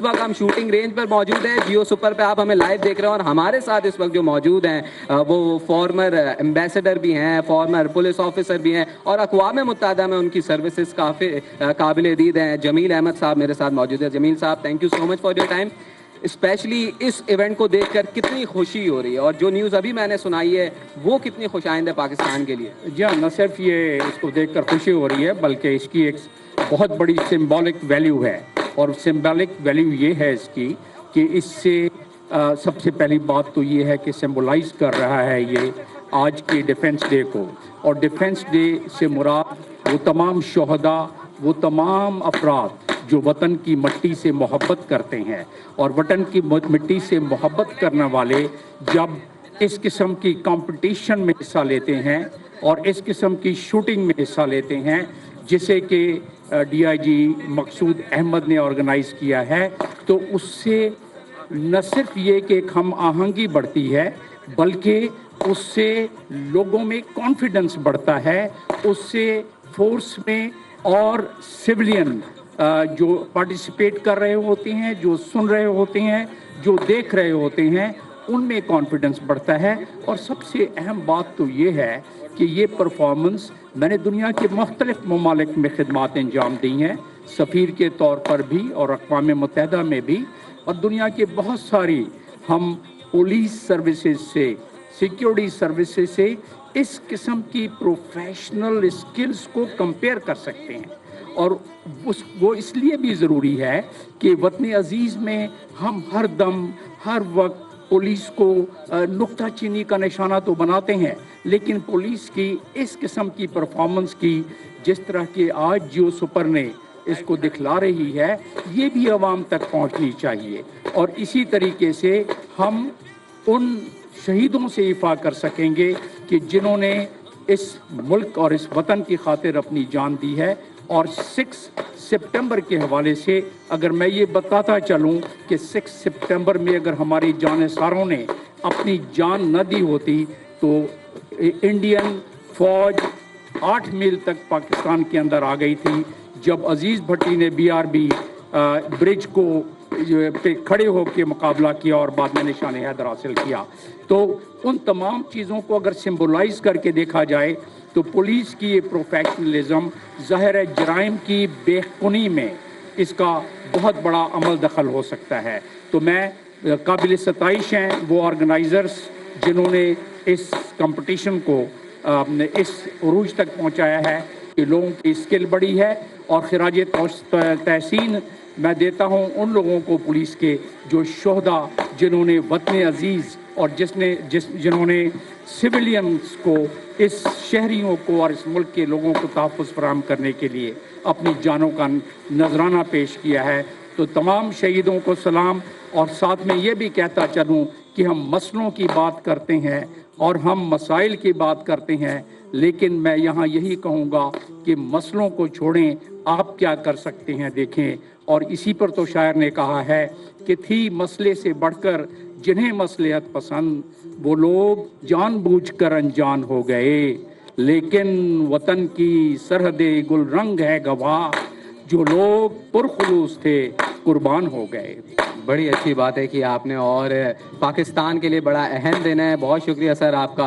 اس وقت ہم shooting range پر موجود ہیں, جیو سپر پہ آپ ہمیں لائیو دیکھ رہے ہیں, اور ہمارے ساتھ اس وقت جو موجود ہیں وہ فارمر ایمبیسڈر بھی ہیں, فارمر پولیس آفیسر بھی ہیں, اور اقوام متحدہ میں ان کی سروسز کافی قابل دید ہیں. جمیل احمد صاحب میرے ساتھ موجود ہیں. جمیل صاحب, thank you so much for your time. Especially اس ایونٹ کو دیکھ کر کتنی خوشی ہو رہی ہے, اور جو نیوز ابھی میں نے سنائی ہے وہ کتنی خوش آئند ہے پاکستان کے لیے. جی ہاں, نہ صرف یہ اس کو دیکھ کر خوشی ہو رہی ہے بلکہ اس کی ایک بہت بڑی سمبولک ویلیو ہے, اور سمبولک ویلیو یہ ہے اس کی کہ اس سے سب سے پہلی بات تو یہ ہے کہ سمبولائز کر رہا ہے یہ آج کے ڈیفنس ڈے کو, اور ڈیفنس ڈے سے مراد وہ تمام شہداء, وہ تمام افراد جو وطن کی مٹی سے محبت کرتے ہیں, اور وطن کی مٹی سے محبت کرنے والے جب اس قسم کی کمپٹیشن میں حصہ لیتے ہیں اور اس قسم کی شوٹنگ میں حصہ لیتے ہیں جسے کہ ڈی آئی جی مقصود احمد نے آرگنائز کیا ہے, تو اس سے نہ صرف یہ کہ ایک ہم آہنگی بڑھتی ہے بلکہ اس سے لوگوں میں کانفیڈنس بڑھتا ہے, اس سے فورس میں اور سویلین جو پارٹیسپیٹ کر رہے ہوتے ہیں, جو سن رہے ہوتے ہیں, جو دیکھ رہے ہوتے ہیں, ان میں کانفیڈنس بڑھتا ہے. اور سب سے اہم بات تو یہ ہے کہ یہ پرفارمنس میں نے دنیا کے مختلف ممالک میں خدمات انجام دی ہیں, سفیر کے طور پر بھی اور اقوام متحدہ میں بھی, اور دنیا کے بہت ساری ہم پولیس سروسز سے, سیکیورٹی سروسز سے اس قسم کی پروفیشنل اسکلز کو کمپیئر کر سکتے ہیں. اور وہ اس لیے بھی ضروری ہے کہ وطن عزیز میں ہم ہر دم ہر وقت پولیس کو نکتہ چینی کا نشانہ تو بناتے ہیں, لیکن پولیس کی اس قسم کی پرفارمنس کی جس طرح کہ آج جیو سپر نے اس کو دکھلا رہی ہے, یہ بھی عوام تک پہنچنی چاہیے. اور اسی طریقے سے ہم ان شہیدوں سے افا کر سکیں گے کہ جنہوں نے اس ملک اور اس وطن کی خاطر اپنی جان دی ہے. اور 6 سپٹمبر کے حوالے سے اگر میں یہ بتاتا چلوں کہ 6 سپٹمبر میں اگر ہماری جانثاروں نے اپنی جان نہ دی ہوتی تو انڈین فوج 8 میل تک پاکستان کے اندر آ گئی تھی. جب عزیز بھٹی نے BRB برج کو پہ کھڑے ہو کے مقابلہ کیا اور بعد میں نشان حیدر حاصل کیا, تو ان تمام چیزوں کو اگر سمبولائز کر کے دیکھا جائے تو پولیس کی یہ پروفیشنلزم ظاہر ہے جرائم کی بے خونی میں اس کا بہت بڑا عمل دخل ہو سکتا ہے. تو میں قابل ستائش ہیں وہ آرگنائزرز جنہوں نے اس کمپٹیشن کو اس عروج تک پہنچایا ہے کہ لوگوں کی اسکل بڑی ہے. اور خراج تحسین میں دیتا ہوں ان لوگوں کو پولیس کے جو شہداء جنہوں نے وطن عزیز اور جنہوں نے سویلینز کو, اس شہریوں کو اور اس ملک کے لوگوں کو تحفظ فراہم کرنے کے لیے اپنی جانوں کا نذرانہ پیش کیا ہے. تو تمام شہیدوں کو سلام. اور ساتھ میں یہ بھی کہتا چلوں کہ ہم مسئلوں کی بات کرتے ہیں اور ہم مسائل کی بات کرتے ہیں, لیکن میں یہاں یہی کہوں گا کہ مسئلوں کو چھوڑیں, آپ کیا کر سکتے ہیں دیکھیں. اور اسی پر تو شاعر نے کہا ہے کہ تھی مسئلے سے بڑھ کر جنہیں مصلحت پسند, وہ لوگ جان بوجھ کر انجان ہو گئے, لیکن وطن کی سرحد گل رنگ ہے گواہ, جو لوگ پرخلوص تھے قربان ہو گئے. بڑی اچھی بات ہے کہ آپ نے, اور پاکستان کے لیے بڑا اہم دن ہے. بہت شکریہ سر آپ کا.